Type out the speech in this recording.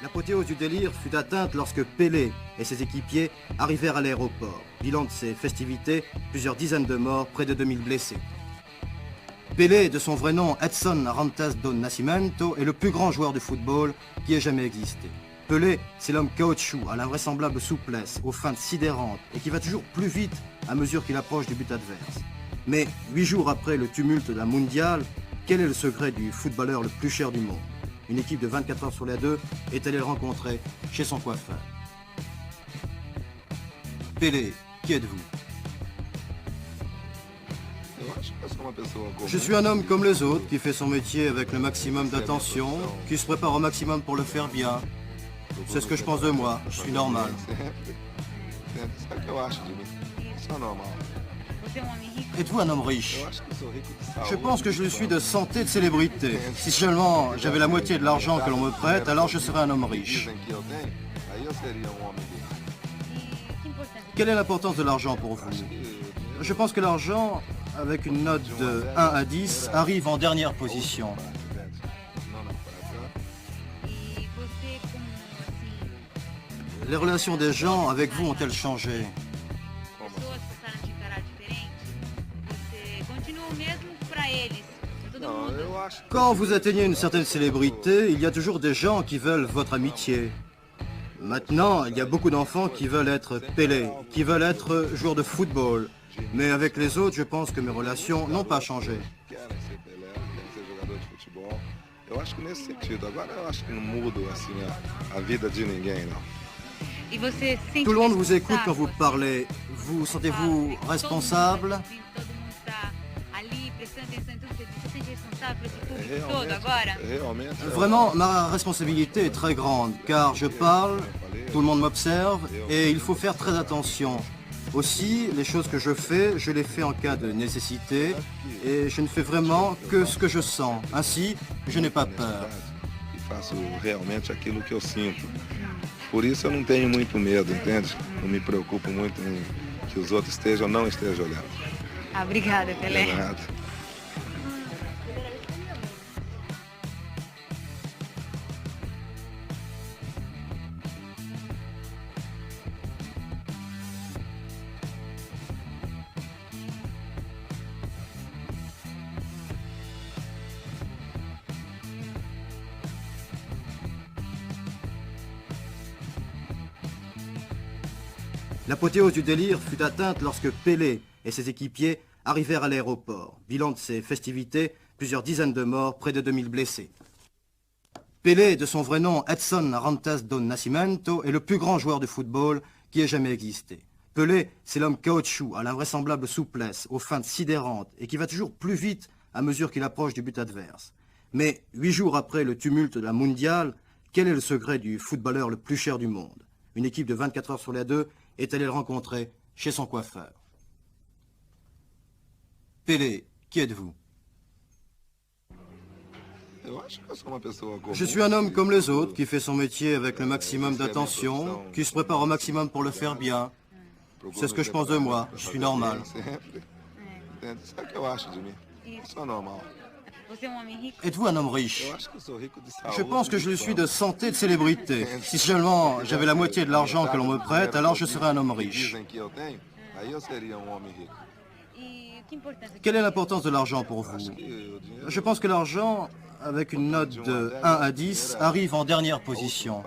L'apothéose du délire fut atteinte lorsque Pelé et ses équipiers arrivèrent à l'aéroport. Bilan de ces festivités, plusieurs dizaines de morts, près de 2000 blessés. Pelé, de son vrai nom Edson Arantes do Nascimento, est le plus grand joueur de football qui ait jamais existé. Pelé, c'est l'homme caoutchouc, à l'invraisemblable souplesse, aux feintes sidérantes et qui va toujours plus vite à mesure qu'il approche du but adverse. Mais 8 jours après le tumulte d'un mondial, quel est le secret du footballeur le plus cher du monde? Une équipe de 24 heures sur les 2 est allée le rencontrer chez son coiffeur. Pelé, qui êtes-vous? Je suis un homme comme les autres, qui fait son métier avec le maximum d'attention, qui se prépare au maximum pour le faire bien. C'est ce que je pense de moi, je suis normal. Êtes-vous un homme riche? Je pense que je le suis de santé et de célébrité. Si seulement j'avais la moitié de l'argent que l'on me prête, alors je serais un homme riche. Quelle est l'importance de l'argent pour vous? Je pense que l'argent, avec une note de 1 à 10, arrive en dernière position. Les relations des gens avec vous ont-elles changé? Quand vous atteignez une certaine célébrité, il y a toujours des gens qui veulent votre amitié. Maintenant, il y a beaucoup d'enfants qui veulent être Pelé, qui veulent être joueurs de football. Mais avec les autres, je pense que mes relations n'ont pas changé. Tout le monde vous écoute quand vous parlez. Vous sentez-vous responsable? Vraiment, ma responsabilité est très grande, car je parle, tout le monde m'observe, et il faut faire très attention. Aussi, les choses que je les fais en cas de nécessité, et je ne fais vraiment que ce que je sens. Ainsi, je n'ai pas peur. Por isso eu não tenho muito medo, entende? Não me preocupo muito em que os outros estejam ou não estejam olhando. Obrigada, Pelé. De nada. L'apothéose du délire fut atteinte lorsque Pelé et ses équipiers arrivèrent à l'aéroport. Bilan de ces festivités, plusieurs dizaines de morts, près de 2000 blessés. Pelé, de son vrai nom Edson Arantes do Nascimento, est le plus grand joueur de football qui ait jamais existé. Pelé, c'est l'homme caoutchouc, à l'invraisemblable souplesse, aux feintes sidérantes et qui va toujours plus vite à mesure qu'il approche du but adverse. Mais 8 jours après le tumulte d'un mondial, quel est le secret du footballeur le plus cher du monde? Une équipe de 24 heures sur les 2 est allée le rencontrer chez son coiffeur. Pelé, qui êtes-vous? Je suis un homme comme les autres, qui fait son métier avec le maximum d'attention, qui se prépare au maximum pour le faire bien. C'est ce que je pense de moi, je suis normal. Êtes-vous un homme riche? Je pense que je le suis de santé et de célébrité. Si seulement j'avais la moitié de l'argent que l'on me prête, alors je serais un homme riche. Quelle est l'importance de l'argent pour vous? Je pense que l'argent, avec une note de 1 à 10, arrive en dernière position.